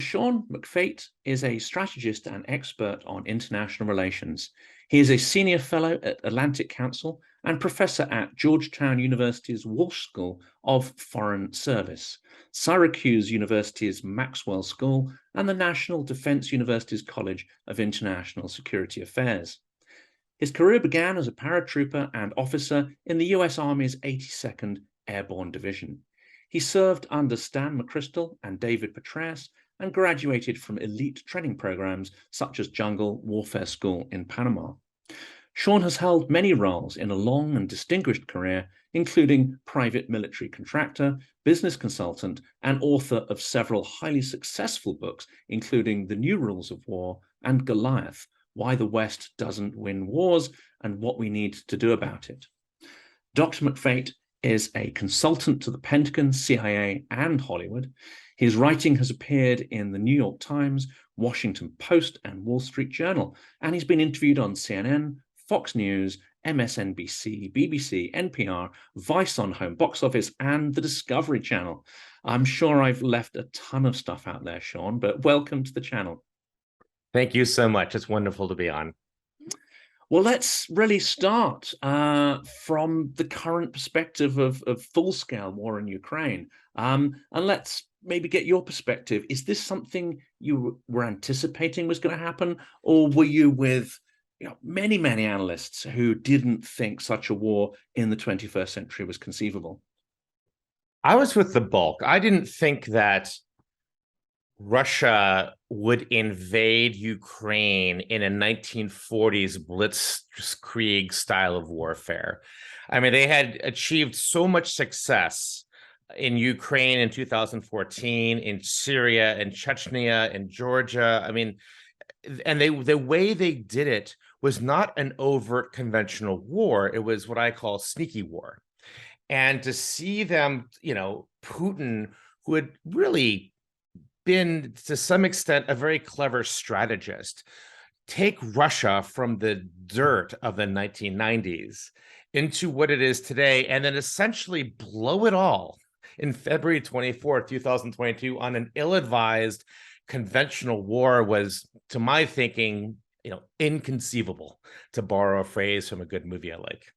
Sean McFate is a strategist and expert on international relations. He is a senior fellow at Atlantic Council and professor at Georgetown University's Walsh School of Foreign Service, Syracuse University's Maxwell School, and the National Defense University's College of International Security Affairs. His career began as a paratrooper and officer in the US Army's 82nd Airborne Division. He served under Stan McChrystal and David Petraeus and graduated from elite training programs such as Jungle Warfare School in Panama. Sean has held many roles in a long and distinguished career, including private military contractor, business consultant, and author of several highly successful books, including The New Rules of War and Goliath, Why the West Doesn't Win Wars and What We Need to Do About It. Dr. McFate is a consultant to the Pentagon, CIA, and Hollywood. His writing has appeared in the New York Times, Washington Post, and Wall Street Journal, and he's been interviewed on CNN, Fox News, MSNBC, BBC, NPR, Vice on Home Box Office, and the Discovery Channel. I'm sure I've left a ton of stuff out there, Sean, but welcome to the channel. Thank you so much. It's wonderful to be on. Well, let's really start from the current perspective of full-scale war in Ukraine. And let's maybe get your perspective. Is this something you were anticipating was going to happen? Or were you with many analysts who didn't think such a war in the 21st century was conceivable? I was with the bulk. I didn't think that Russia would invade Ukraine in a 1940s blitzkrieg style of warfare. I mean, they had achieved so much success in Ukraine in 2014, in Syria, in Chechnya, in Georgia. I mean, and the way they did it was not an overt conventional war. It was what I call sneaky war. And to see them, Putin, who had really been, to some extent, a very clever strategist, take Russia from the dirt of the 1990s into what it is today, and then essentially blow it all in February 24th, 2022 on an ill-advised conventional war was, to my thinking, inconceivable, to borrow a phrase from a good movie I like.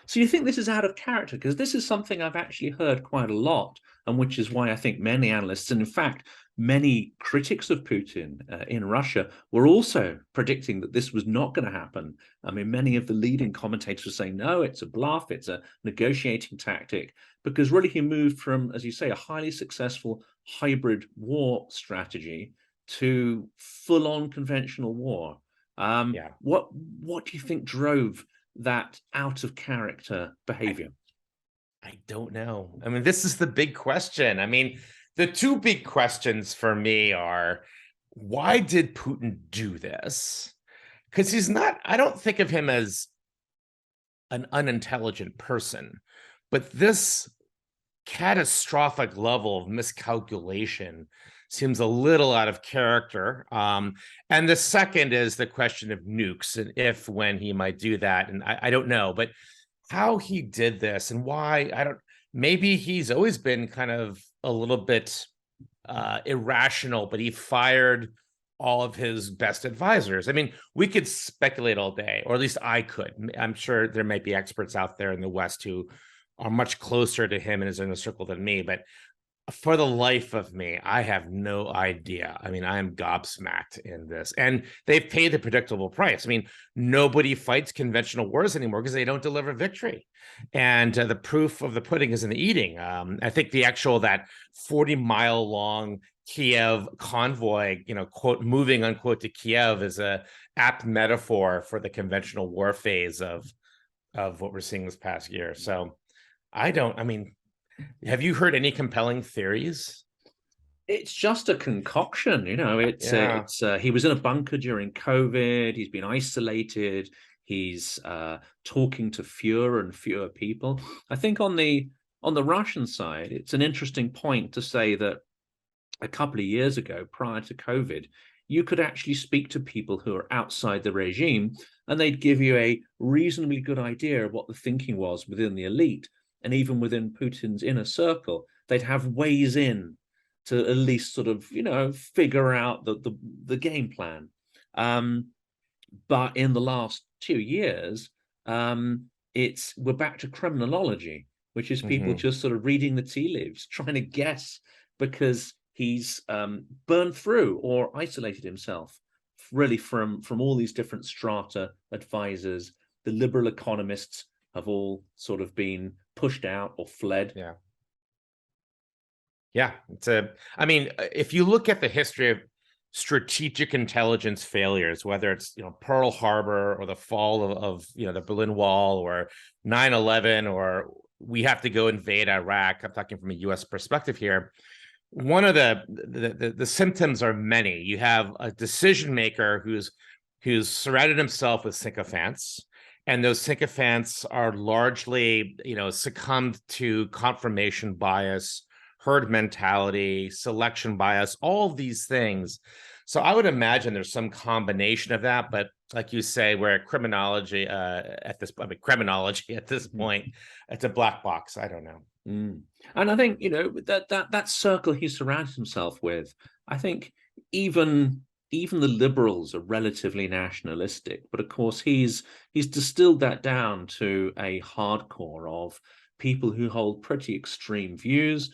So you think this is out of character? Because this is something I've actually heard quite a lot, and which is why I think many analysts, and in fact, many critics of Putin in Russia were also predicting that this was not going to happen. I mean, many of the leading commentators were saying, no, it's a bluff, it's a negotiating tactic, because really he moved from, as you say, a highly successful hybrid war strategy to full-on conventional war. What do you think drove that out of character behavior? I don't know. I mean, this is the big question. I mean, the two big questions for me are, why did Putin do this? Because he's not, I don't think of him as an unintelligent person, but this catastrophic level of miscalculation seems a little out of character. And the second is the question of nukes and if, when he might do that. And I don't know, but how he did this and why, maybe he's always been kind of a little bit irrational, but he fired all of his best advisors. I mean, we could speculate all day, or at least I could. I'm sure there might be experts out there in the West who are much closer to him and his inner circle than me, but for the life of me, I have no idea. I mean, I am gobsmacked in this. And they've paid the predictable price. I mean, nobody fights conventional wars anymore because they don't deliver victory. And the proof of the pudding is in the eating. I think the actual, that 40-mile-long Kiev convoy, quote, moving, unquote, to Kiev is a apt metaphor for the conventional war phase of what we're seeing this past year. So have you heard any compelling theories? It's just a concoction, he was in a bunker during COVID. He's been isolated. He's talking to fewer and fewer people. I think on the Russian side, it's an interesting point to say that a couple of years ago, prior to COVID, you could actually speak to people who are outside the regime, and they'd give you a reasonably good idea of what the thinking was within the elite. And even within Putin's inner circle, they'd have ways in to at least sort of, figure out the game plan. But in the last 2 years, we're back to criminology, which is people just sort of reading the tea leaves, trying to guess, because he's burned through or isolated himself really from all these different strata advisors. The liberal economists have all sort of been pushed out or fled. Yeah. I mean, if you look at the history of strategic intelligence failures, whether it's, Pearl Harbor or the fall of the Berlin Wall or 9/11, or we have to go invade Iraq. I'm talking from a US perspective here. One of the symptoms are many. You have a decision maker who's surrounded himself with sycophants, and those sycophants are largely, succumbed to confirmation bias, herd mentality, selection bias, all of these things. So I would imagine there's some combination of that, but like you say, we're criminology at this point, it's a black box. I don't know. And I think, that circle he surrounds himself with, I think even the liberals are relatively nationalistic, but of course he's distilled that down to a hardcore of people who hold pretty extreme views.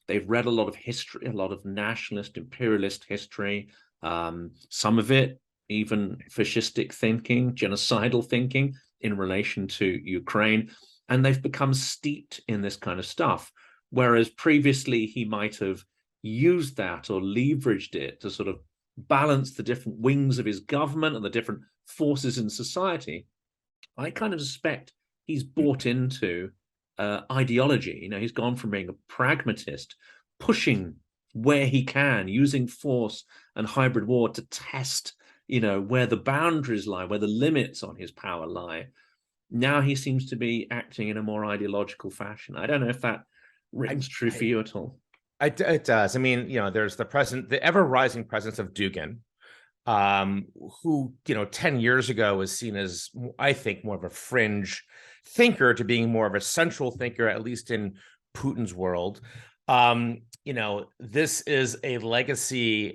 They've read a lot of history, a lot of nationalist, imperialist history, some of it even fascistic thinking, genocidal thinking in relation to Ukraine, and they've become steeped in this kind of stuff. Whereas previously he might have used that or leveraged it to sort of balance the different wings of his government and the different forces in society. I kind of suspect he's bought into ideology. He's gone from being a pragmatist, pushing where he can, using force and hybrid war to test, where the boundaries lie, where the limits on his power lie. Now he seems to be acting in a more ideological fashion. I don't know if that rings true for you at all. It does. I mean, there's the ever-rising presence of Dugin, who, 10 years ago was seen as, I think, more of a fringe thinker to being more of a central thinker, at least in Putin's world. This is a legacy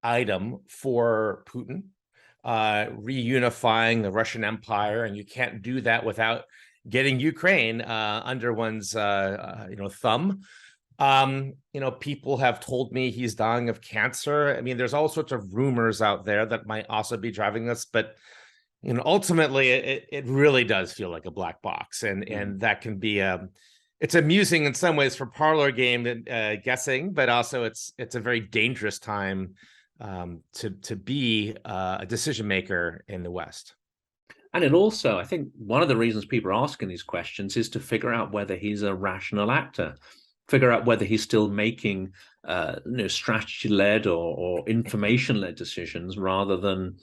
item for Putin, reunifying the Russian Empire, and you can't do that without getting Ukraine under one's thumb. People have told me he's dying of cancer. I mean, there's all sorts of rumors out there that might also be driving this, but ultimately it really does feel like a black box, and that can be it's amusing in some ways for parlor game guessing, but also it's a very dangerous time to be a decision maker in the West. And it also, I think one of the reasons people are asking these questions is to figure out whether he's a rational actor, figure out whether he's still making strategy-led or information-led decisions rather than,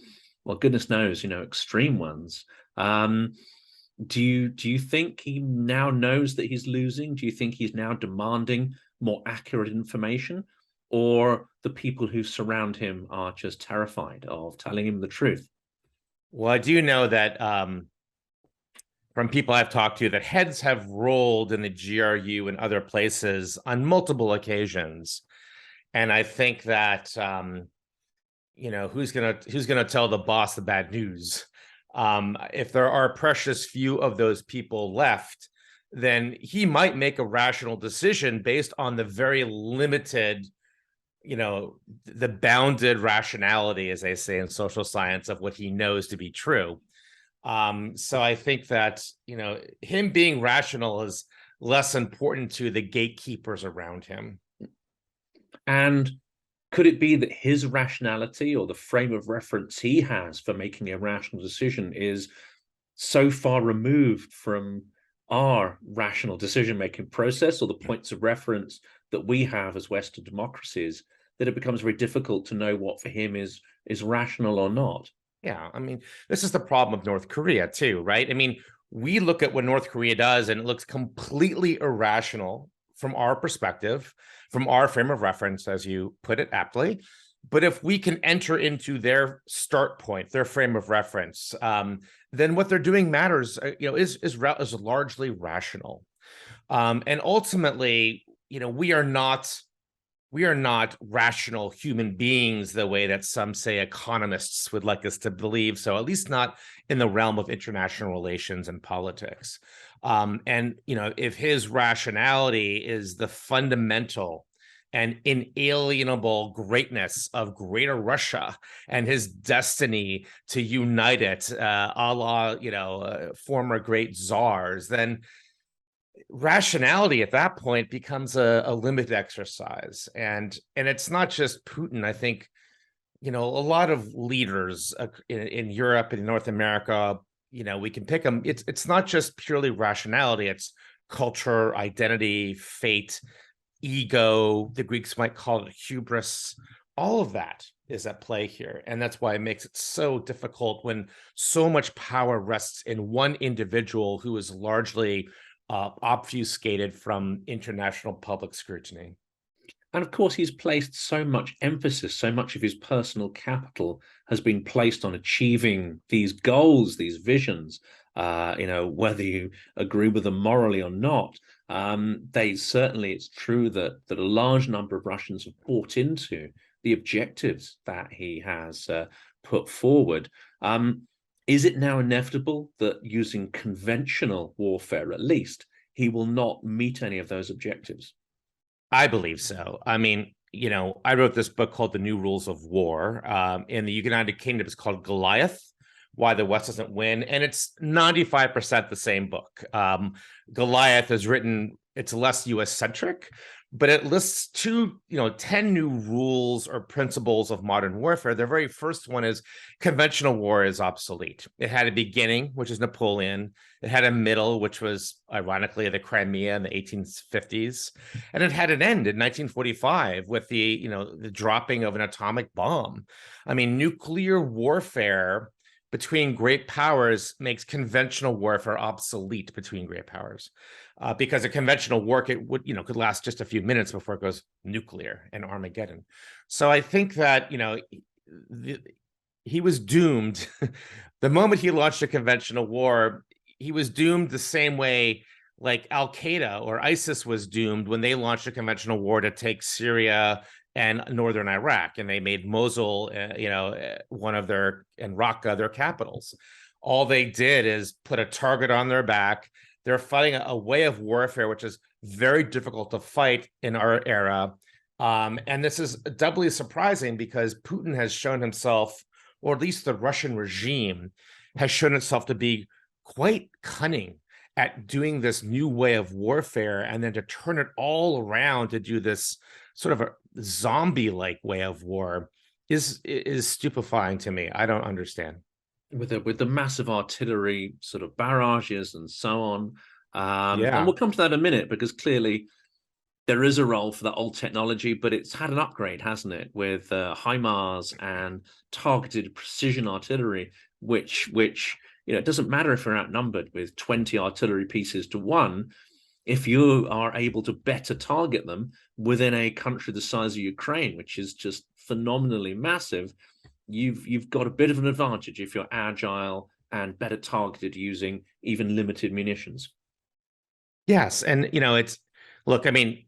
well, goodness knows, extreme ones. Do you think he now knows that he's losing? Do you think he's now demanding more accurate information? Or the people who surround him are just terrified of telling him the truth? Well, I do know that from people I've talked to, that heads have rolled in the GRU and other places on multiple occasions. And I think that, who's gonna tell the boss the bad news? If there are a precious few of those people left, then he might make a rational decision based on the very limited, the bounded rationality, as they say in social science, of what he knows to be true. So I think that, him being rational is less important to the gatekeepers around him. And could it be that his rationality or the frame of reference he has for making a rational decision is so far removed from our rational decision-making process or the points of reference that we have as Western democracies, that it becomes very difficult to know what for him is rational or not? Yeah, I mean, this is the problem of North Korea too, right? I mean, we look at what North Korea does and it looks completely irrational from our perspective, from our frame of reference, as you put it aptly. But if we can enter into their start point, their frame of reference, then what they're doing matters, is largely rational. And ultimately, we are not we are not rational human beings the way that some, say, economists would like us to believe. So at least not in the realm of international relations and politics. And, if his rationality is the fundamental and inalienable greatness of Greater Russia and his destiny to unite it, a la, former great czars, then rationality at that point becomes a limited exercise. And it's not just Putin. I think, a lot of leaders in Europe and North America, we can pick them. It's not just purely rationality. It's culture, identity, fate, ego. The Greeks might call it hubris. All of that is at play here. And that's why it makes it so difficult when so much power rests in one individual who is largely obfuscated from international public scrutiny. And of course, he's placed so much emphasis, so much of his personal capital has been placed on achieving these goals, these visions, whether you agree with them morally or not. It's true that a large number of Russians have bought into the objectives that he has put forward. Is it now inevitable that using conventional warfare, at least, he will not meet any of those objectives? I believe so. I mean, I wrote this book called The New Rules of War. In the United Kingdom, it's called Goliath, Why the West Doesn't Win. And it's 95% the same book. Goliath is written, it's less US-centric, but it lists 10 new rules or principles of modern warfare. The very first one is conventional war is obsolete. It had a beginning, which is Napoleon. It had a middle, which was ironically the Crimea in the 1850s. And it had an end in 1945 with the dropping of an atomic bomb. I mean, nuclear warfare between great powers makes conventional warfare obsolete between great powers. Because a conventional war could last just a few minutes before it goes nuclear and Armageddon. So I think that he was doomed. The moment he launched a conventional war, he was doomed the same way like Al Qaeda or ISIS was doomed when they launched a conventional war to take Syria and northern Iraq, and they made Mosul, one of their, and Raqqa their capitals. All they did is put a target on their back. They're fighting a way of warfare which is very difficult to fight in our era. And this is doubly surprising because Putin has shown himself, or at least the Russian regime has shown itself to be quite cunning at doing this new way of warfare, and then to turn it all around to do this sort of a zombie-like way of war is stupefying to me. I don't understand. With the massive artillery sort of barrages and so on. Yeah. And we'll come to that in a minute, because clearly there is a role for that old technology, but it's had an upgrade, hasn't it? With HIMARS and targeted precision artillery, which it doesn't matter if you're outnumbered with 20 artillery pieces to 1. If you are able to better target them within a country the size of Ukraine, which is just phenomenally massive, you've got a bit of an advantage if you're agile and better targeted using even limited munitions. Yes, and look, I mean,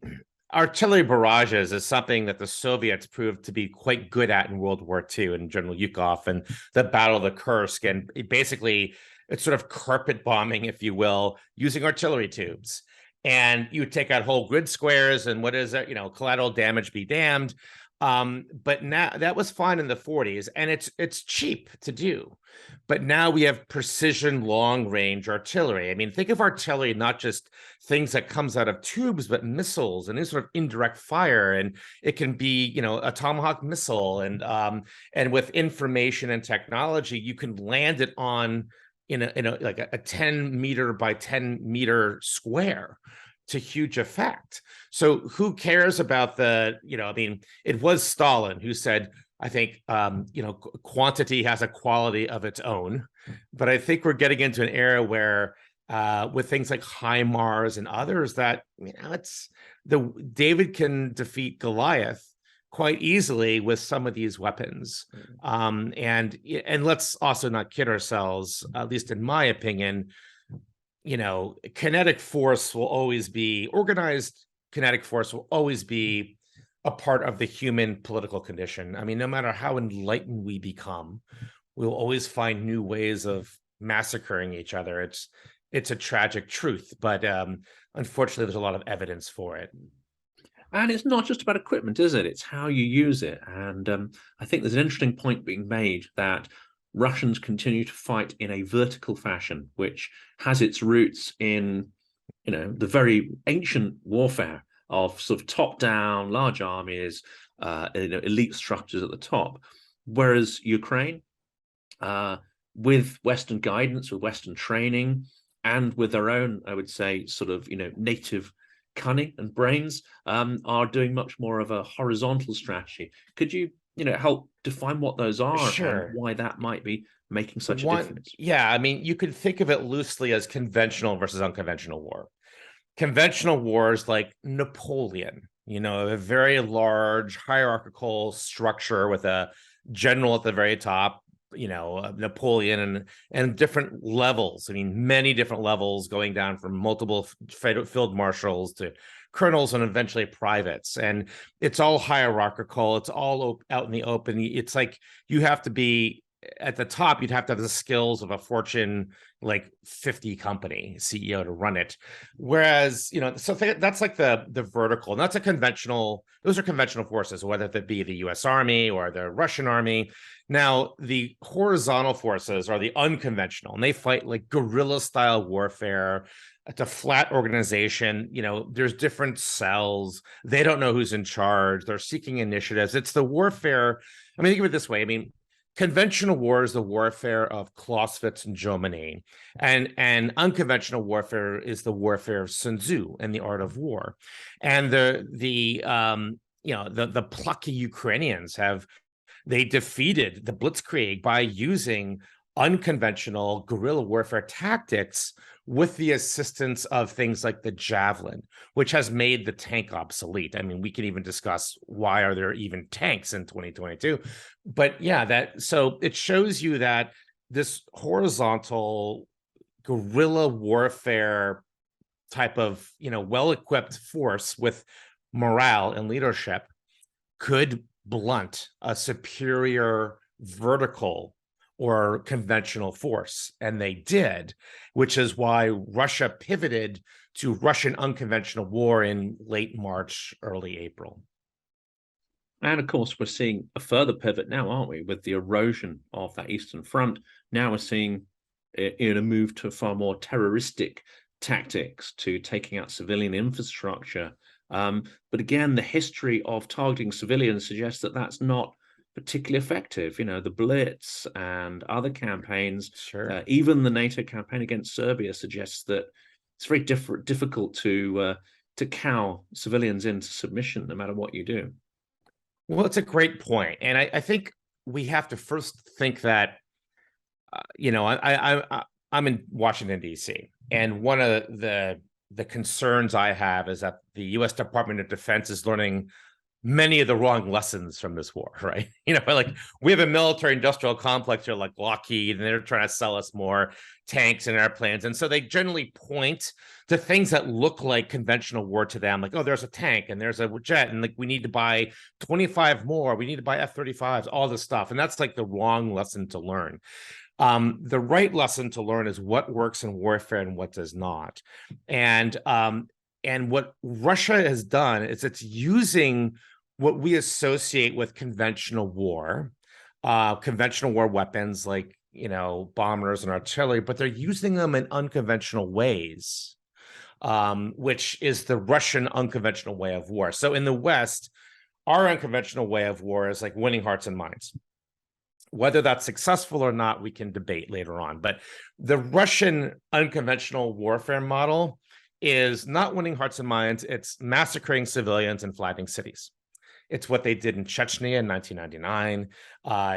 artillery barrages is something that the Soviets proved to be quite good at in World War II, and General Yukov and the Battle of the Kursk, and basically it's sort of carpet bombing, if you will, using artillery tubes. And you take out whole grid squares, and what is it? Collateral damage be damned. But now that was fine in the 40s, and it's cheap to do. But now we have precision long-range artillery. I mean, think of artillery not just things that comes out of tubes, but missiles and any sort of indirect fire. And it can be, a Tomahawk missile, and with information and technology, you can land it on in a like a 10 meter by 10 meter square to huge effect. So who cares about I mean, it was Stalin who said, I think, quantity has a quality of its own. But I think we're getting into an era where with things like HIMARS and others that, David can defeat Goliath quite easily with some of these weapons. And let's also not kid ourselves, at least in my opinion, kinetic force will always be organized. Kinetic force will always be a part of the human political condition. I mean, no matter how enlightened we become, we'll always find new ways of massacring each other. It's a tragic truth, but unfortunately, there's a lot of evidence for it. And it's not just about equipment, is it? It's how you use it. And I think there's an interesting point being made that Russians continue to fight in a vertical fashion, which has its roots in, the very ancient warfare of sort of top-down, large armies, elite structures at the top. Whereas Ukraine, with Western guidance, with Western training, and with their own, I would say, sort of, native cunning and brains, are doing much more of a horizontal strategy. Could you, help define what those are Sure. and why that might be making such a difference? Yeah, I mean, you could think of it loosely as conventional versus unconventional war. Conventional wars like Napoleon, a very large hierarchical structure with a general at the very top, Napoleon and different levels. I mean, many different levels going down from multiple field marshals to colonels and eventually privates. And it's all hierarchical. It's all out in the open. It's like you have to be at the top, you'd have to have the skills of a Fortune like 50 company CEO to run it. Whereas, so that's like the vertical, and those are conventional forces, whether that be the US Army or the Russian Army. Now, the horizontal forces are the unconventional, and they fight like guerrilla style warfare. It's a flat organization. There's different cells. They don't know who's in charge. They're seeking initiatives. It's the warfare. I mean, think of it this way. I mean, conventional war is the warfare of Clausewitz and Jomini, and unconventional warfare is the warfare of Sun Tzu and the art of war. And the plucky Ukrainians they defeated the Blitzkrieg by using unconventional guerrilla warfare tactics with the assistance of things like the javelin, which has made the tank obsolete. I mean, we can even discuss why are there even tanks in 2022. But yeah, so it shows you that this horizontal guerrilla warfare type of, well-equipped force with morale and leadership could blunt a superior vertical or conventional force. And they did, which is why Russia pivoted to Russian unconventional war in late March, early April. And of course, we're seeing a further pivot now, aren't we, with the erosion of that Eastern Front. Now we're seeing a move to far more terroristic tactics, to taking out civilian infrastructure. But again, the history of targeting civilians suggests that that's not particularly effective. The Blitz and other campaigns, Sure. Even the NATO campaign against Serbia suggests that it's very difficult to cow civilians into submission, no matter what you do. Well, it's a great point, and I think we have to first think that, I'm in Washington D.C., and one of the concerns I have is that the U.S. Department of Defense is learning many of the wrong lessons from this war, right? Like we have a military industrial complex here like Lockheed, and they're trying to sell us more tanks and airplanes. And so they generally point to things that look like conventional war to them, like, oh, there's a tank and there's a jet, and like we need to buy 25 more, we need to buy F-35s, all this stuff. And that's like the wrong lesson to learn. The right lesson to learn is what works in warfare and what does not. And what Russia has done is it's using what we associate with conventional war weapons like, bombers and artillery, but they're using them in unconventional ways, which is the Russian unconventional way of war. So in the West, our unconventional way of war is like winning hearts and minds. Whether that's successful or not, we can debate later on. But the Russian unconventional warfare model is not winning hearts and minds. It's massacring civilians and flattening cities. It's what they did in Chechnya in 1999.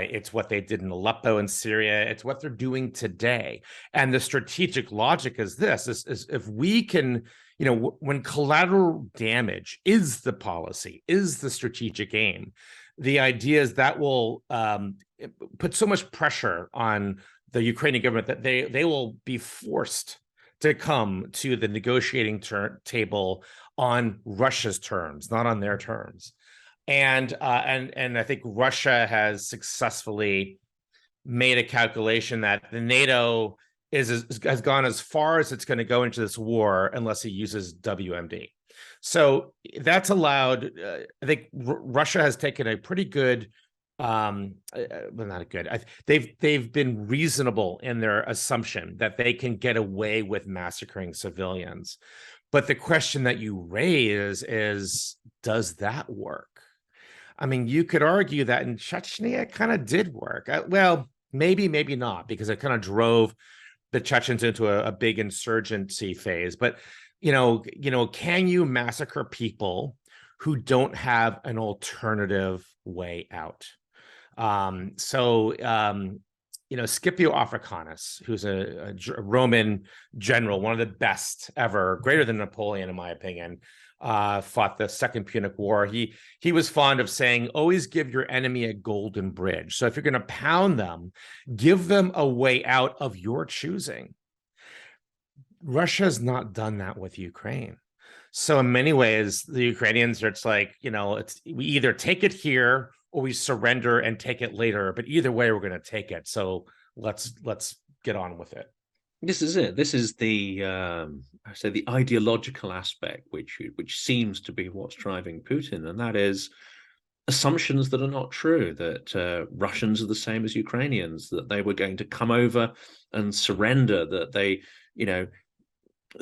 It's what they did in Aleppo in Syria. It's what they're doing today. And the strategic logic is this, is if we can, when collateral damage is the policy, is the strategic aim, the idea is that will put so much pressure on the Ukrainian government that they will be forced to come to the negotiating table on Russia's terms, not on their terms. And I think Russia has successfully made a calculation that the NATO has gone as far as it's going to go into this war unless he uses WMD. So that's allowed. I think Russia has taken a pretty good, well, not a good. They've been reasonable in their assumption that they can get away with massacring civilians. But the question that you raise is, does that work? I mean, you could argue that in Chechnya, it kind of did work. Well, maybe not, because it kind of drove the Chechens into a big insurgency phase. But can you massacre people who don't have an alternative way out? Scipio Africanus, who's a Roman general, one of the best ever, greater than Napoleon, in my opinion, fought the Second Punic War. He was fond of saying, always give your enemy a golden bridge. So if you're going to pound them, give them a way out of your choosing. Russia's not done that with Ukraine. So in many ways, the Ukrainians are, it's like, we either take it here or we surrender and take it later. But either way, we're going to take it. So let's get on with it. This is it. This is the the ideological aspect, which seems to be what's driving Putin, and that is assumptions that are not true. That Russians are the same as Ukrainians. That they were going to come over and surrender. That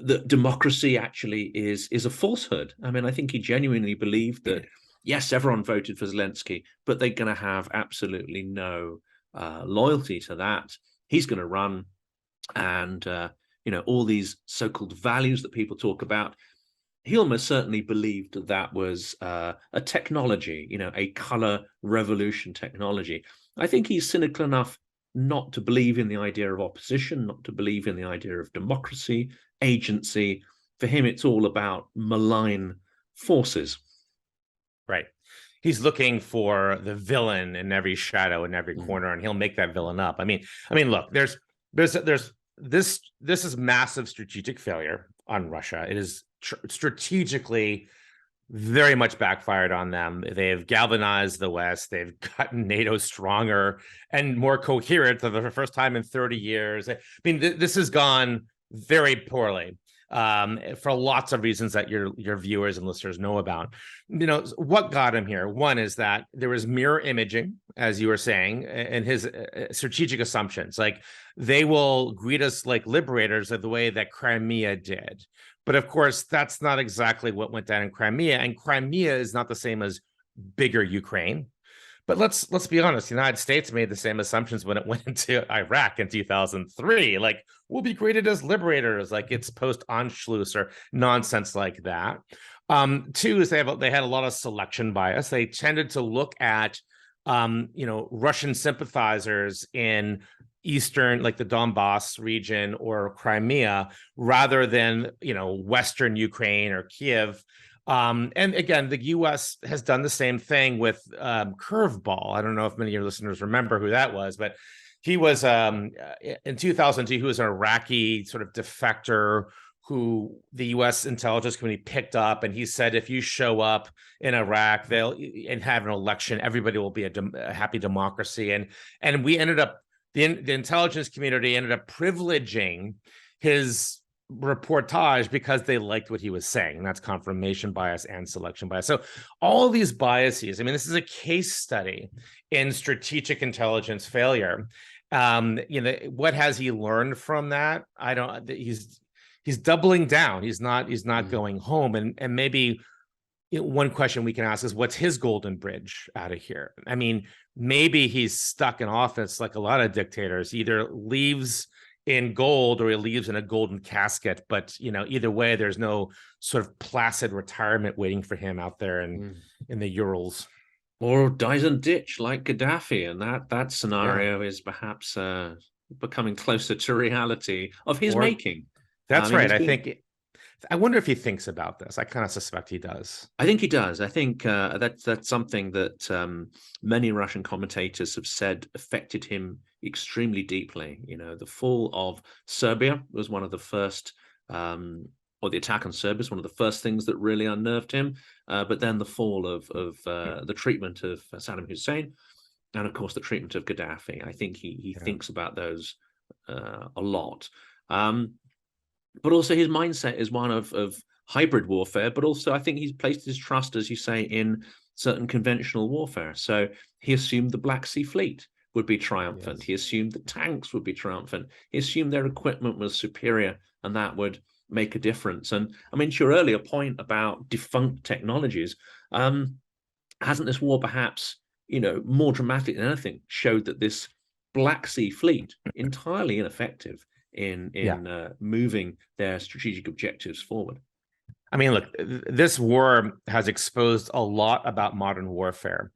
that democracy actually is a falsehood. I mean, I think he genuinely believed that yes, everyone voted for Zelensky, but they're going to have absolutely no loyalty to that. He's going to run. And, all these so-called values that people talk about, he almost certainly believed that that was a technology, a color revolution technology. I think he's cynical enough not to believe in the idea of opposition, not to believe in the idea of democracy, agency. For him, it's all about malign forces. Right. He's looking for the villain in every shadow, in every corner, and he'll make that villain up. I mean, look, there's this is massive strategic failure on Russia. It is strategically very much backfired on them. They have galvanized the West. They've gotten NATO stronger and more coherent for the first time in 30 years. I mean, this has gone very poorly for lots of reasons that your viewers and listeners know about. What got him here? One is that there was mirror imaging, as you were saying, and his strategic assumptions. Like, they will greet us like liberators of the way that Crimea did. But of course, that's not exactly what went down in Crimea. And Crimea is not the same as bigger Ukraine. But let's be honest, the United States made the same assumptions when it went into Iraq in 2003. Like, we'll be greeted as liberators, like it's post-Anschluss or nonsense like that. Two is they had a lot of selection bias. They tended to look at Russian sympathizers in Eastern, like the Donbass region or Crimea, rather than Western Ukraine or Kiev. And again, the U.S. has done the same thing with Curveball. I don't know if many of your listeners remember who that was, but he was in 2002. He was an Iraqi sort of defector who the U.S. intelligence community picked up, and he said, if you show up in Iraq, and have an election, everybody will be a happy democracy. And we ended up, the intelligence community ended up privileging his reportage because they liked what he was saying. And that's confirmation bias and selection bias. So all of these biases, I mean, this is a case study in strategic intelligence failure. What has he learned from that? He's doubling down. He's not going home. And maybe one question we can ask is, what's his golden bridge out of here? I mean, maybe he's stuck in office like a lot of dictators, either leaves in gold or he leaves in a golden casket. But either way, there's no sort of placid retirement waiting for him out there in the Urals. Or dies in a ditch like Gaddafi, and that scenario is perhaps becoming closer to reality of his making. That's right. I wonder if he thinks about this. I kind of suspect he does. I think he does. I think that's something that many Russian commentators have said affected him extremely deeply. The fall of Serbia was one of the first or the attack on Serbia is one of the first things that really unnerved him. But then the fall of the treatment of Saddam Hussein, and of course the treatment of Gaddafi. I think he thinks about those a lot. But also his mindset is one of hybrid warfare, but also I think he's placed his trust, as you say, in certain conventional warfare. So he assumed the Black Sea Fleet would be triumphant. Yes. He assumed the tanks would be triumphant. He assumed their equipment was superior, and that would make a difference. And I mean, to your earlier point about defunct technologies, hasn't this war perhaps, more dramatic than anything, showed that this Black Sea Fleet entirely ineffective in moving their strategic objectives forward? I mean, look, this war has exposed a lot about modern warfare.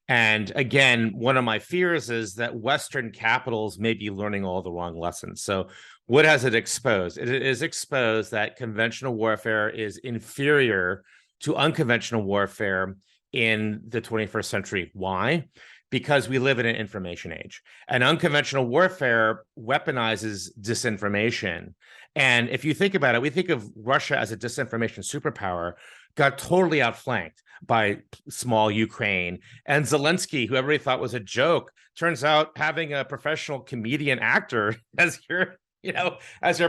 And again, one of my fears is that Western capitals may be learning all the wrong lessons. So what has it exposed? It is exposed that conventional warfare is inferior to unconventional warfare in the 21st century. Why? Because we live in an information age, and unconventional warfare weaponizes disinformation. And if you think about it, we think of Russia as a disinformation superpower, got totally outflanked by small Ukraine. And Zelensky, who everybody thought was a joke, turns out having a professional comedian actor as your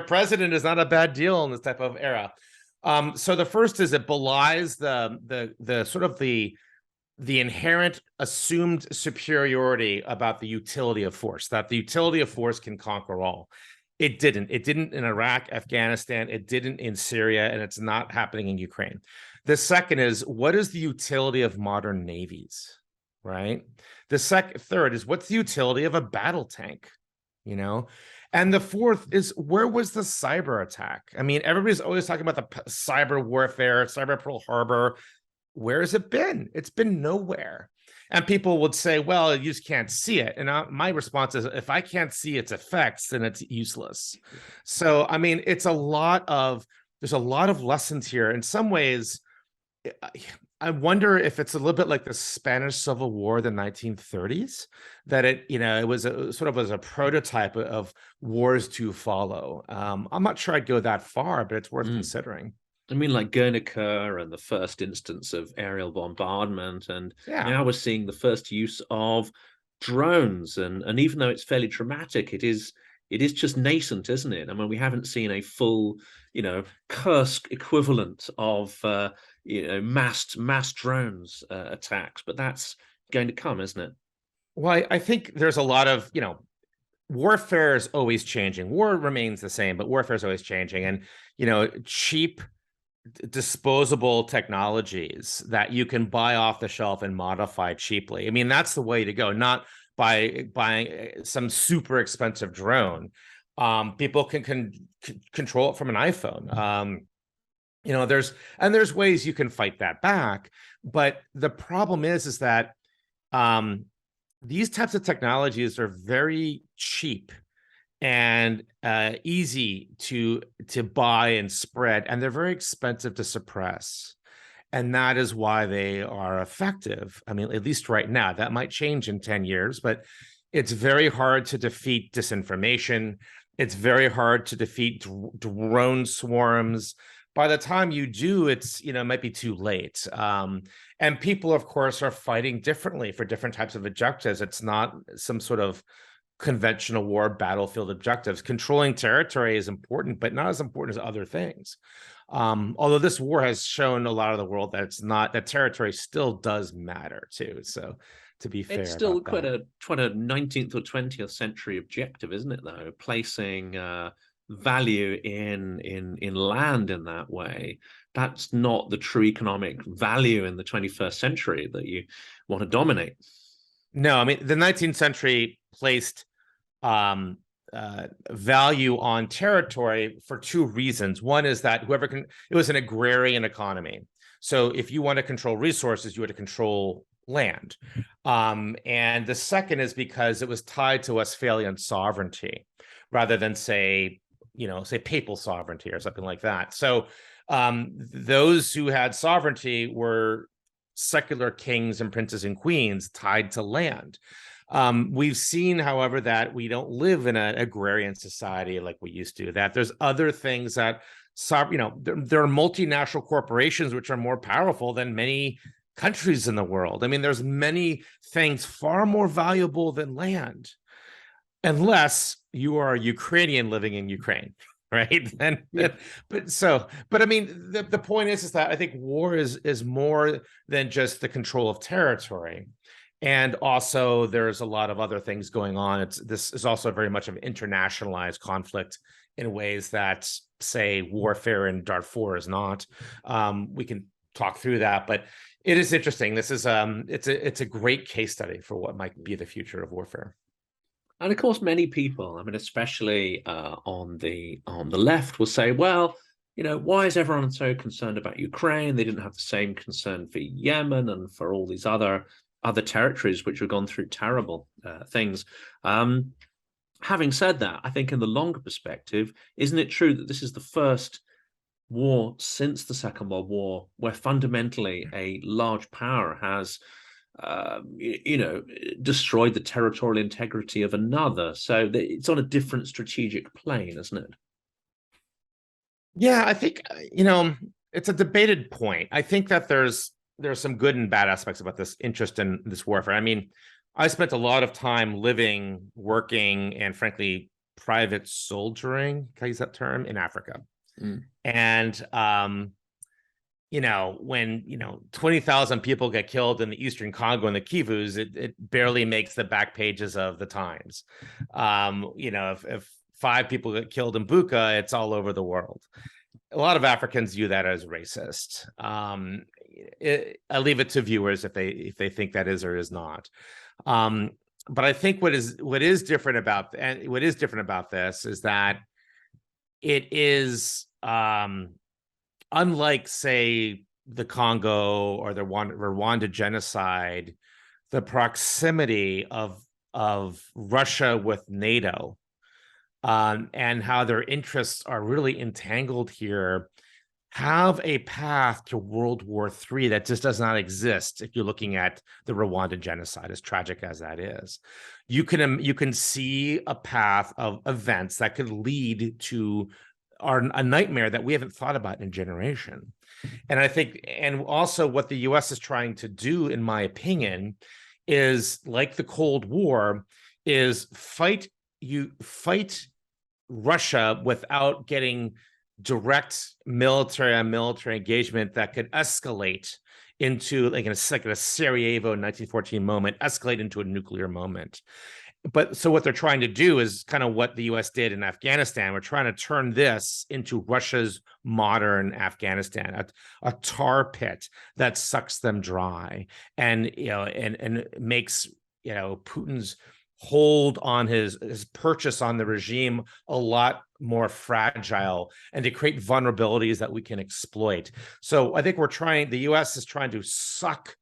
president is not a bad deal in this type of era. So the first is it belies the sort of the inherent assumed superiority about the utility of force, that the utility of force can conquer all. It didn't. It didn't in Iraq, Afghanistan. It didn't in Syria, and it's not happening in Ukraine. The second is, what is the utility of modern navies, right? The third is, what's the utility of a battle tank, And the fourth is, where was the cyber attack? I mean, everybody's always talking about the cyber warfare, cyber Pearl Harbor. Where has it been? It's been nowhere. And people would say, well, you just can't see it. And my response is, if I can't see its effects, then it's useless. So, I mean, there's a lot of lessons here. In some ways, I wonder if it's a little bit like the Spanish Civil War, the 1930s, that it was sort of as a prototype of wars to follow. I'm not sure I'd go that far, but it's worth considering. I mean, like Guernica and the first instance of aerial bombardment, and now we're seeing the first use of drones. And even though it's fairly dramatic, it is just nascent, isn't it? I mean, we haven't seen a full, Kursk equivalent of, mass drones attacks, but that's going to come, isn't it? Well, I think there's a lot of, warfare is always changing. War remains the same, but warfare is always changing. And, cheap disposable technologies that you can buy off the shelf and modify cheaply. I mean, that's the way to go, not by buying some super expensive drone. People can control it from an iPhone. There's ways you can fight that back. But the problem is that these types of technologies are very cheap and easy to buy and spread, and they're very expensive to suppress. And that is why they are effective. I mean, at least right now. That might change in 10 years, but it's very hard to defeat disinformation. It's very hard to defeat drone swarms. By the time you do, it might be too late. And people, of course, are fighting differently for different types of objectives. It's not some sort of conventional war battlefield objectives. Controlling territory is important, but not as important as other things. Although this war has shown a lot of the world that territory still does matter too. So to be fair, it's still quite a 19th or 20th century objective, isn't it, though? Placing value in land in that way. That's not the true economic value in the 21st century that you want to dominate. No, I mean, the 19th century placed value on territory for two reasons. One is that it was an agrarian economy. So if you want to control resources, you had to control land. And the second is because it was tied to Westphalian sovereignty rather than say papal sovereignty or something like that. So those who had sovereignty were secular kings and princes and queens tied to land. We've seen, however, that we don't live in an agrarian society like we used to, that there's other things that there are multinational corporations which are more powerful than many countries in the world. I mean, there's many things far more valuable than land, unless you are a Ukrainian living in Ukraine, right? But I mean, the point is that I think war is more than just the control of territory. And also there's a lot of other things going on. This is also very much of an internationalized conflict in ways that, say, warfare in Darfur is not. We can talk through that, but it is interesting. This is it's a great case study for what might be the future of warfare. And of course, many people, I mean, especially on the left, will say, well, why is everyone so concerned about Ukraine? They didn't have the same concern for Yemen and for all these other territories which have gone through terrible things. Having said that, I think in the longer perspective, isn't it true that this is the first war since the Second World War where fundamentally a large power has destroyed the territorial integrity of another? So it's on a different strategic plane, isn't it? Yeah, I think, it's a debated point. I think that there's some good and bad aspects about this interest in this warfare. I mean, I spent a lot of time living, working, and frankly, private soldiering, can I use that term, in Africa. And, when 20,000 people get killed in the Eastern Congo and the Kivus, it barely makes the back pages of the Times. If 5 people get killed in Buka, it's all over the world. A lot of Africans view that as racist. I leave it to viewers if they think that is or is not. But I think what is different about this is that it is unlike, say, the Congo or the Rwanda genocide, the proximity of Russia with NATO, and how their interests are really entangled here, have a path to World War III that just does not exist. If you're looking at the Rwandan genocide, as tragic as that is, you can see a path of events that could lead to a nightmare that we haven't thought about in a generation. And I think, and also what the US is trying to do, in my opinion, is like the Cold War, is fight Russia without getting direct military on military engagement that could escalate into like a Sarajevo 1914 moment, escalate into a nuclear moment. But so what they're trying to do is kind of what the US did in Afghanistan. We're trying to turn this into Russia's modern Afghanistan, a tar pit that sucks them dry and makes Putin's hold on his purchase on the regime a lot more fragile, and to create vulnerabilities that we can exploit. So I think the US is trying to suck,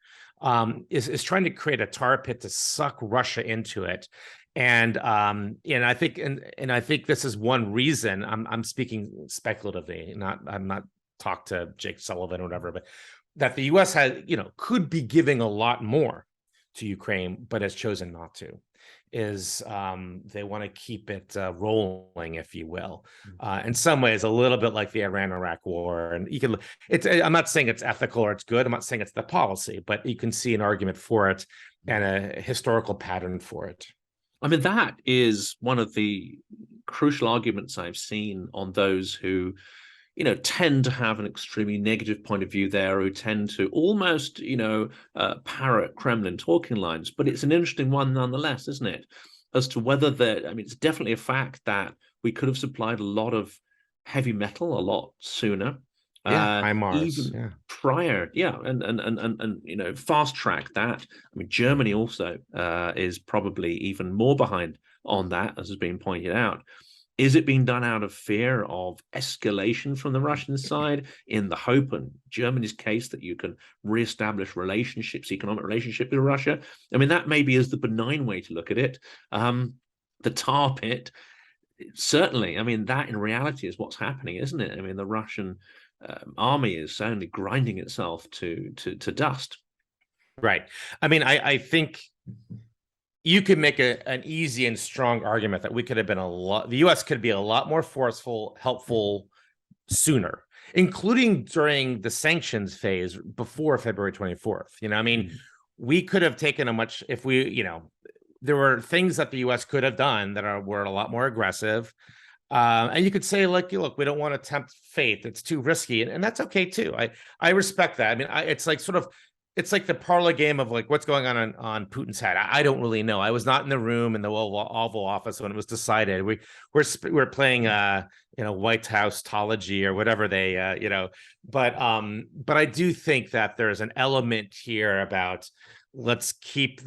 is trying to create a tar pit to suck Russia into it. And I think this is one reason. I'm speaking speculatively, I'm not talked to Jake Sullivan or whatever, but that the US could be giving a lot more to Ukraine, but has chosen not to. Is they want to keep it rolling, if you will. In some ways, a little bit like the Iran-Iraq war. And I'm not saying it's ethical or it's good. I'm not saying it's the policy, but you can see an argument for it and a historical pattern for it. I mean, that is one of the crucial arguments I've seen on those who, tend to have an extremely negative point of view there, who tend to almost, parrot Kremlin talking lines. But it's an interesting one nonetheless, isn't it? As to whether it's definitely a fact that we could have supplied a lot of heavy metal a lot sooner. Even prior, and fast track that. I mean, Germany also is probably even more behind on that, as has been pointed out. Is it being done out of fear of escalation from the Russian side, in the hope, in Germany's case, that you can reestablish economic relationship with Russia? I mean, that maybe is the benign way to look at it. The tar pit, certainly. I mean, that in reality is what's happening, isn't it? I mean, the Russian army is only grinding itself to dust. Right. I mean, I think you could make an easy and strong argument that we could have been the US could be a lot more forceful, helpful, sooner, including during the sanctions phase before February 24th. I mean, we could have taken a much, if we, there were things that the U.S. could have done that were a lot more aggressive. And you could say, like, look, we don't want to tempt fate. It's too risky. And that's okay, too. I respect that. I mean, it's like sort of, it's like the parlor game of like what's going on Putin's head. I don't really know. I was not in the room in the Oval Office when it was decided. We're playing White House tology or whatever they but I do think that there's an element here about let's keep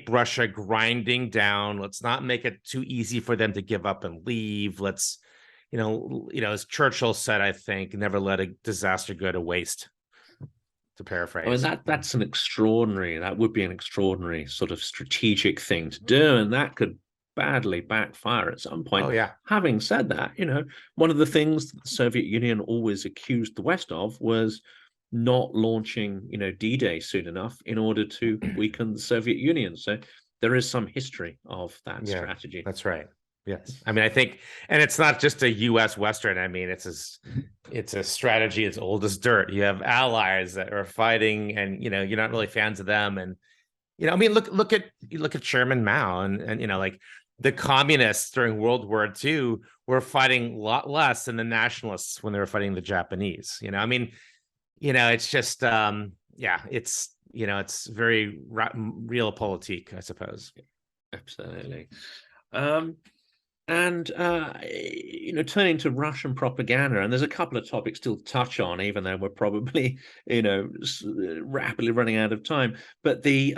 Russia grinding down. Let's not make it too easy for them to give up and leave. Let's as Churchill said, I think, never let a disaster go to waste, to paraphrase. I mean, that would be an extraordinary sort of strategic thing to do, and that could badly backfire at some point. Oh, yeah. Having said that, one of the things the Soviet Union always accused the West of was not launching, D-Day soon enough in order to weaken the Soviet Union. So there is some history of that strategy. That's right. Yes. I mean, I think, and it's not just a U.S. Western. I mean, it's a strategy as old as dirt. You have allies that are fighting and, you're not really fans of them. And, I mean, look at Chairman Mao and like the communists during World War II were fighting a lot less than the nationalists when they were fighting the Japanese. I mean, it's just, it's very realpolitik, I suppose. Absolutely. And turning to Russian propaganda, and there's a couple of topics still to touch on, even though we're probably, rapidly running out of time. But the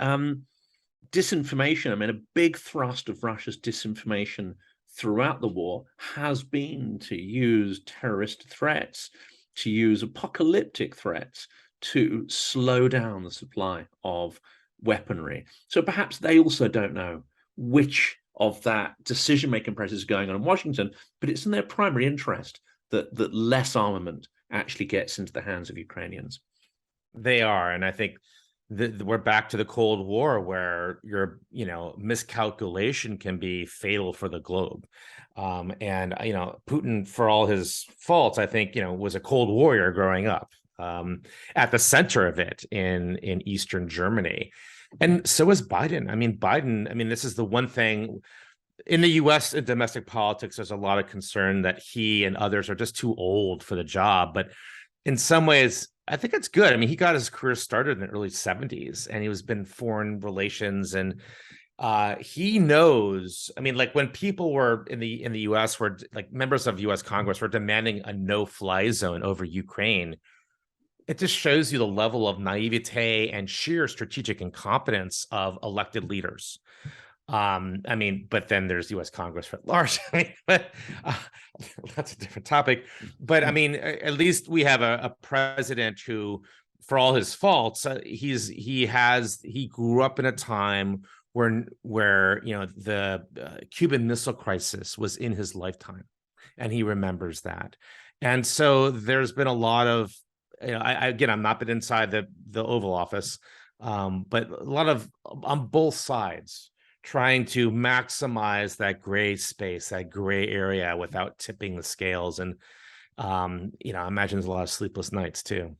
disinformation, I mean, a big thrust of Russia's disinformation throughout the war has been to use terrorist threats, to use apocalyptic threats to slow down the supply of weaponry. So perhaps they also don't know which of that decision-making process is going on in Washington, but it's in their primary interest that less armament actually gets into the hands of Ukrainians. They are, and I think we're back to the Cold War, where your miscalculation can be fatal for the globe. And Putin, for all his faults, I think was a Cold Warrior growing up, at the center of it in Eastern Germany. And so is Biden. I mean, this is the one thing in the U.S. in domestic politics. There's a lot of concern that he and others are just too old for the job. But in some ways, I think it's good. I mean, he got his career started in the early 70s, and he was been foreign relations, and he knows. I mean, like when people were in the U.S. were like members of U.S. Congress were demanding a no-fly zone over Ukraine. It just shows you the level of naivete and sheer strategic incompetence of elected leaders. I mean, but then there's U.S. Congress at large. I mean, but that's a different topic. But I mean, at least we have a president who, for all his faults, he grew up in a time where the Cuban Missile Crisis was in his lifetime, and he remembers that. And so there's been a lot of I'm not been inside the Oval Office, but a lot of on both sides trying to maximize that gray space, that gray area, without tipping the scales. And I imagine there's a lot of sleepless nights too.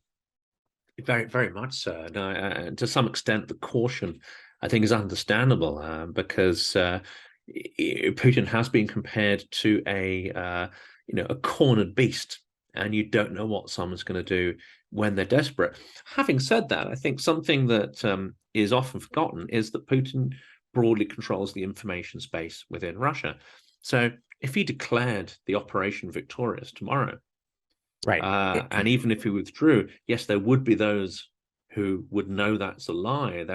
Very, very much so. No, to some extent, the caution, I think, is understandable, because Putin has been compared to a cornered beast. And you don't know what someone's going to do when they're desperate. Having said that, I think something that is often forgotten is that Putin broadly controls the information space within Russia. So if he declared the operation victorious tomorrow, right, and even if he withdrew, yes, there would be those who would know that's a lie.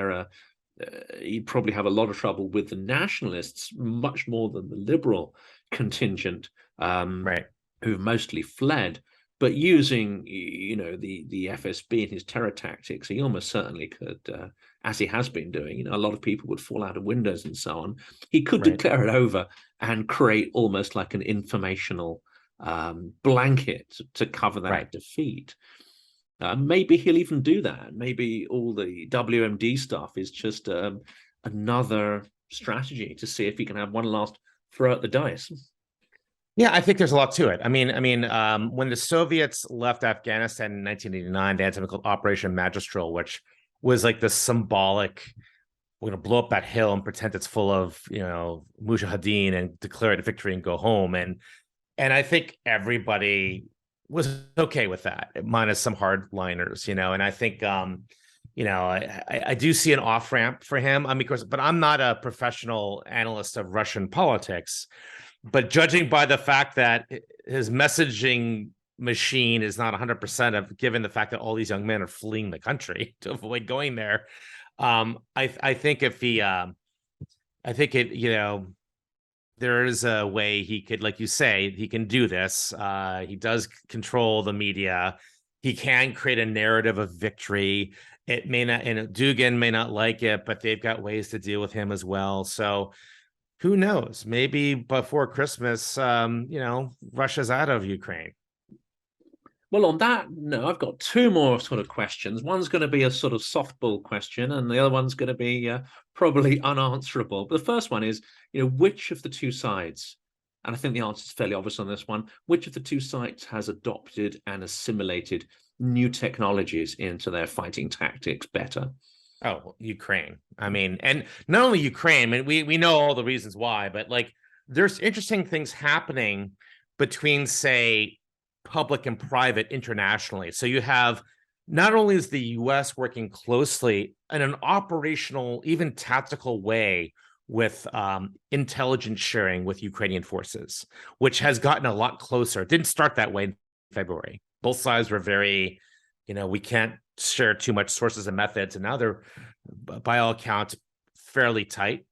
He'd probably have a lot of trouble with the nationalists, much more than the liberal contingent, right, who've mostly fled. But using, the FSB and his terror tactics, he almost certainly could, as he has been doing. A lot of people would fall out of windows and so on. He could declare it over and create almost like an informational blanket to cover that defeat. Maybe he'll even do that. Maybe all the WMD stuff is just another strategy to see if he can have one last throw at the dice. Yeah, I think there's a lot to it. When the Soviets left Afghanistan in 1989, they had something called Operation Magistral, which was like the symbolic, we're going to blow up that hill and pretend it's full of, mujahideen and declare it a victory and go home. And I think everybody was okay with that, minus some hardliners, And I think, I do see an off ramp for him. But I'm not a professional analyst of Russian politics. But judging by the fact that his messaging machine is not 100% of, given the fact that all these young men are fleeing the country to avoid going there, I think if he, I think it, there is a way he could, like you say, he can do this. He does control the media. He can create a narrative of victory. It may not, and Dugin may not like it, but they've got ways to deal with him as well. So who knows? Maybe before Christmas, Russia's out of Ukraine. Well, on that note, I've got two more sort of questions. One's going to be a sort of softball question, and the other one's going to be probably unanswerable. But the first one is, which of the two sides, and I think the answer is fairly obvious on this one, which of the two sides has adopted and assimilated new technologies into their fighting tactics better? Oh, Ukraine. And not only Ukraine, we know all the reasons why, but like there's interesting things happening between, say, public and private internationally. So you have, not only is the US working closely in an operational, even tactical way with intelligence sharing with Ukrainian forces, which has gotten a lot closer. It didn't start that way in February. Both sides were very, we can't share too much sources and methods, and now they're, by all accounts, fairly tight.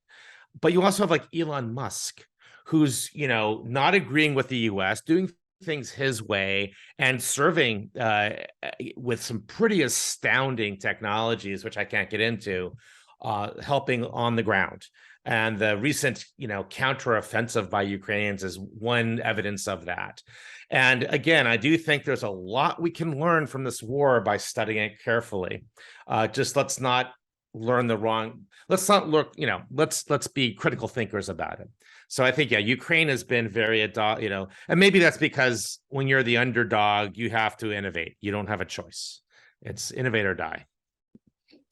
But you also have like Elon Musk, who's, not agreeing with the US, doing things his way and serving with some pretty astounding technologies, which I can't get into, helping on the ground. And the recent, counteroffensive by Ukrainians is one evidence of that. And again, I do think there's a lot we can learn from this war by studying it carefully. Just let's not learn the wrong. Let's not look, let's be critical thinkers about it. So I think, Ukraine has been very, and maybe that's because when you're the underdog, you have to innovate. You don't have a choice. It's innovate or die.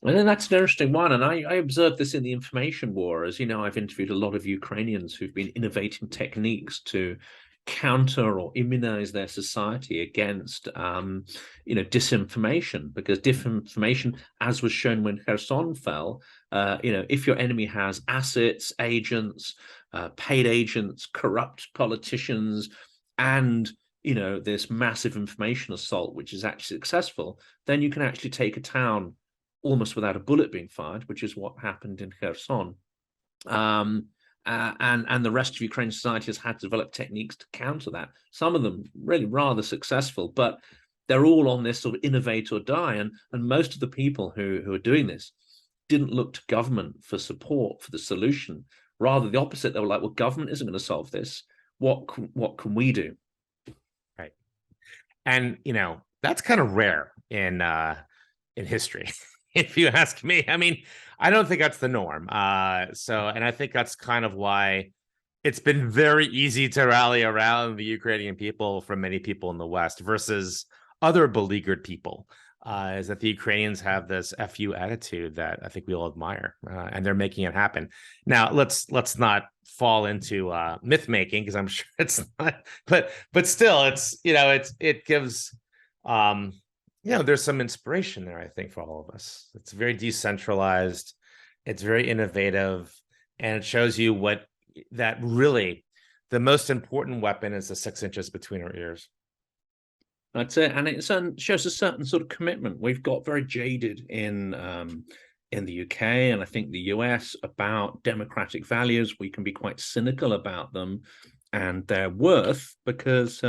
And then that's an interesting one. And I observed this in the information war. As you know, I've interviewed a lot of Ukrainians who've been innovating techniques to counter or immunize their society against, disinformation, because disinformation, as was shown when Kherson fell, if your enemy has assets, agents, paid agents, corrupt politicians, and this massive information assault, which is actually successful, then you can actually take a town almost without a bullet being fired, which is what happened in Kherson. And the rest of Ukrainian society has had to develop techniques to counter that. Some of them really rather successful, but they're all on this sort of innovate or die. And most of the people who are doing this didn't look to government for support for the solution. Rather the opposite. They were like, well, government isn't going to solve this. What can we do? Right. And, that's kind of rare in history. If you ask me, I don't think that's the norm. And I think that's kind of why it's been very easy to rally around the Ukrainian people from many people in the West versus other beleaguered people, is that the Ukrainians have this FU attitude that I think we all admire, and they're making it happen. Now, let's not fall into myth making, because I'm sure it's not, but still, it's, it gives, there's some inspiration there, I think, for all of us. It's very decentralized, it's very innovative, and it shows you that really the most important weapon is the 6 inches between our ears. That's it, and it shows a certain sort of commitment. We've got very jaded in the UK and I think the US about democratic values. We can be quite cynical about them and their worth because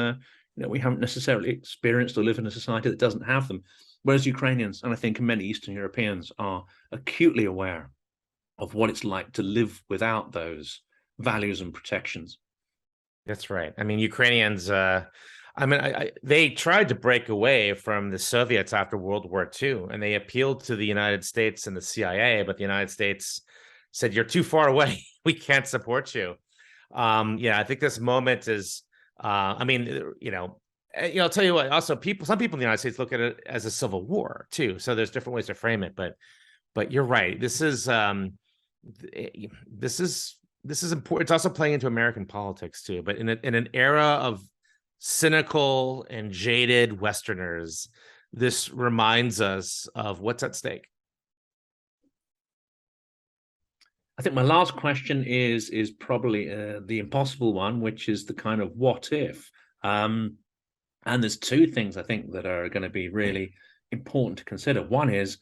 we haven't necessarily experienced or live in a society that doesn't have them. Whereas Ukrainians, and I think many Eastern Europeans, are acutely aware of what it's like to live without those values and protections. That's right. Ukrainians, they tried to break away from the Soviets after World War II, and they appealed to the United States and the CIA, but the United States said, you're too far away. We can't support you. I think this moment is I mean, I'll tell you what. Also, some people in the United States look at it as a civil war too. So there's different ways to frame it. But you're right. This is important. It's also playing into American politics too. But in an era of cynical and jaded Westerners, this reminds us of what's at stake. I think my last question is probably the impossible one, which is the kind of what if. And there's two things I think that are going to be really important to consider. One is,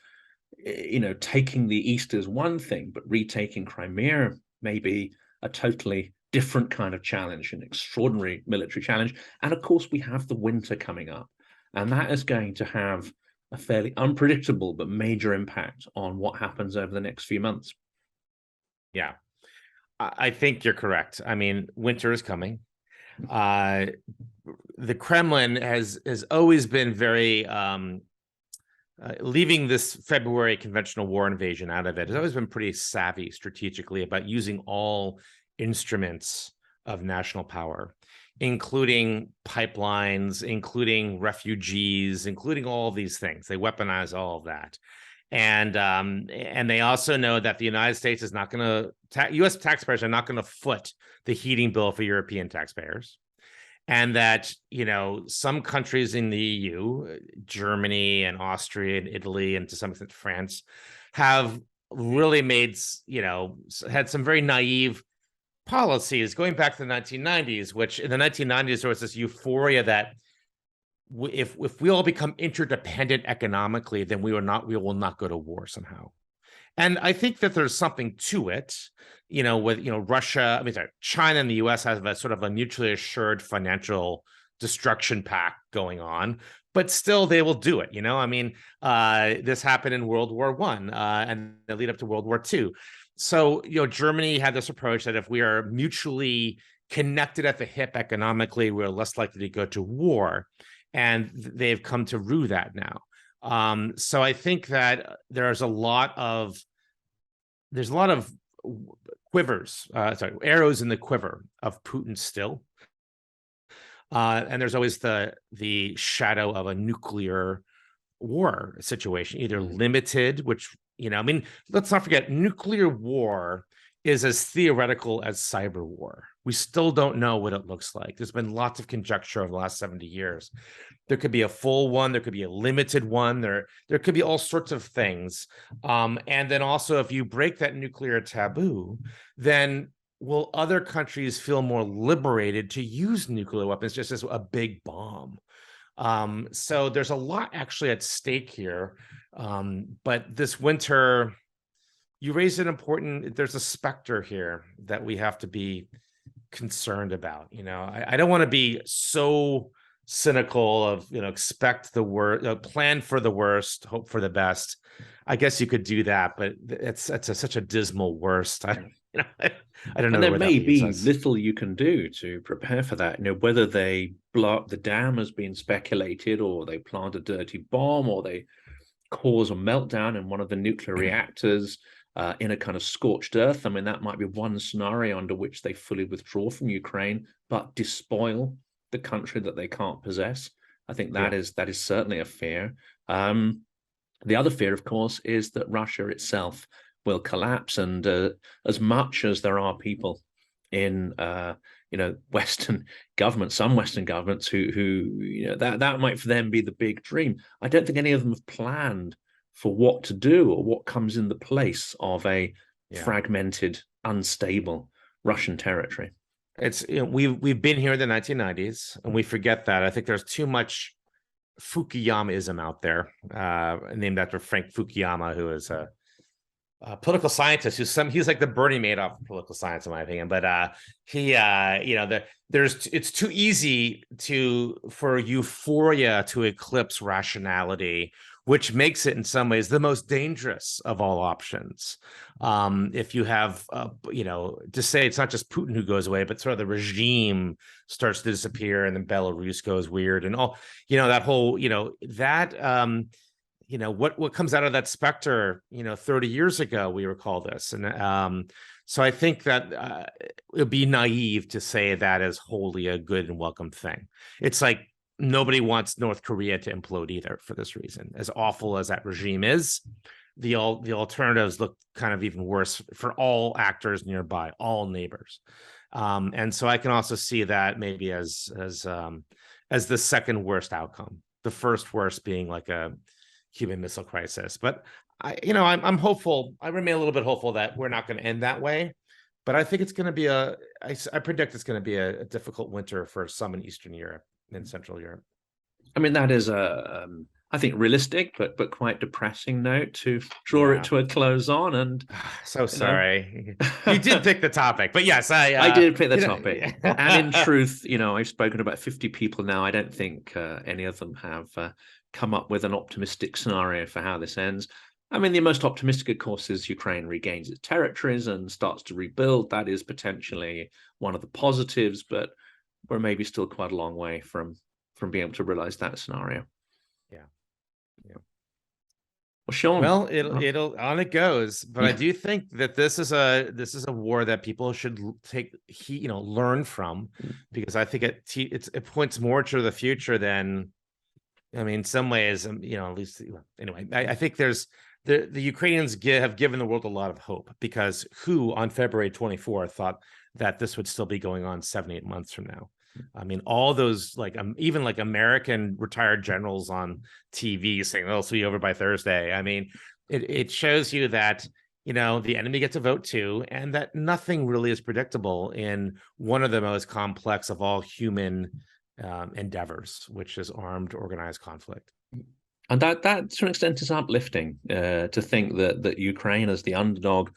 taking the East is one thing, but retaking Crimea may be a totally different kind of challenge, an extraordinary military challenge. And of course, we have the winter coming up, and that is going to have a fairly unpredictable but major impact on what happens over the next few months. Yeah, I think you're correct. I mean, winter is coming. The Kremlin has always been very leaving this February conventional war invasion out of it. Has always been pretty savvy strategically about using all instruments of national power, including pipelines, including refugees, including all these things. They weaponize all of that. And they also know that the United States is not going to, U.S. taxpayers are not going to foot the heating bill for European taxpayers. And that, some countries in the EU, Germany and Austria and Italy, and to some extent France, have really made, had some very naive policies going back to the 1990s, which in the 1990s, there was this euphoria that if we all become interdependent economically, then we will not go to war somehow. And I think that there's something to it, with, Russia, China and the US have a sort of a mutually assured financial destruction pact going on, but still they will do it. This happened in World War I and the lead up to World War II. So, Germany had this approach that if we are mutually connected at the hip economically, we're less likely to go to war. And they've come to rue that now. So I think that there's a lot of quivers, arrows in the quiver of Putin still. And there's always the shadow of a nuclear war situation, either limited, which, let's not forget, nuclear war is as theoretical as cyber war. We still don't know what it looks like. There's been lots of conjecture over the last 70 years. There could be a full one. There could be a limited one. There could be all sorts of things. And then also, if you break that nuclear taboo, then will other countries feel more liberated to use nuclear weapons just as a big bomb? So there's a lot actually at stake here. But this winter, you raised there's a specter here that we have to be concerned about. I don't want to be so cynical of, expect the worst, plan for the worst, hope for the best. I guess you could do that, but it's such a dismal worst. I don't know. And there may be little you can do to prepare for that. Whether they blow up the dam has been speculated, or they plant a dirty bomb, or they cause a meltdown in one of the nuclear reactors in a kind of scorched earth. That might be one scenario under which they fully withdraw from Ukraine, but despoil the country that they can't possess. I think that is certainly a fear. The other fear, of course, is that Russia itself will collapse. And as much as there are people in Western governments, some Western governments who that might for them be the big dream, I don't think any of them have planned for what to do or what comes in the place of a fragmented, unstable Russian territory. It's we've been here in the 1990s, and we forget that. I think there's too much Fukuyamaism out there, named after Frank Fukuyama, who is a political scientist. He's like the Bernie Madoff of political science, in my opinion. But it's too easy for euphoria to eclipse rationality, which makes it in some ways the most dangerous of all options. If you have, to say it's not just Putin who goes away, but sort of the regime starts to disappear, and then Belarus goes weird, and all, that whole, what comes out of that specter, 30 years ago, we recall this. And So I think that it would be naive to say that is wholly a good and welcome thing. It's like nobody wants North Korea to implode either for this reason. As awful as that regime is, the alternatives look kind of even worse for all actors nearby, all neighbors. And so I can also see that maybe as the second worst outcome. The first worst being like a Cuban Missile Crisis. But I'm hopeful. I remain a little bit hopeful that we're not going to end that way. But I think it's going to be I predict it's going to be a difficult winter for some in Eastern Europe and Central Europe. I mean, that is I think realistic, but quite depressing note to draw it to a close on. And so sorry, you did pick the topic, but yes, I did pick the topic. And in truth, I've spoken to about 50 people now. I don't think any of them have come up with an optimistic scenario for how this ends. I mean, the most optimistic, of course, is Ukraine regains its territories and starts to rebuild. That is potentially one of the positives, but we're maybe still quite a long way from being able to realize that scenario. Yeah. Well, Sean. Well, it'll on it goes, but I do think that this is a war that people should learn from, because I think it points more to the future than, I mean, in some ways, at least anyway. I think there's the Ukrainians have given the world a lot of hope, because who on February 24th thought that this would still be going on 7-8 months from now? I mean, all those even American retired generals on TV saying they'll be over by Thursday. I mean, it shows you that, the enemy gets a vote too, and that nothing really is predictable in one of the most complex of all human endeavors, which is armed, organized conflict. And that to an extent is uplifting, to think that Ukraine as the underdog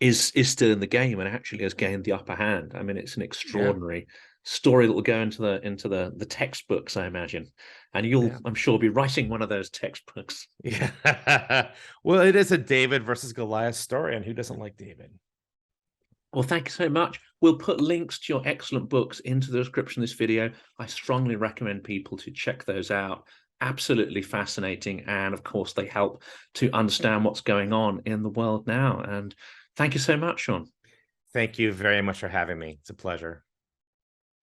is still in the game and actually has gained the upper hand. I mean, it's an extraordinary story that will go into the textbooks, I imagine. And you'll, I'm sure, be writing one of those textbooks. Yeah. Well, it is a David versus Goliath story, and who doesn't like David? Well, thank you so much. We'll put links to your excellent books into the description of this video. I strongly recommend people to check those out. Absolutely fascinating. And of course, they help to understand what's going on in the world now. And thank you so much, Sean. Thank you very much for having me. It's a pleasure.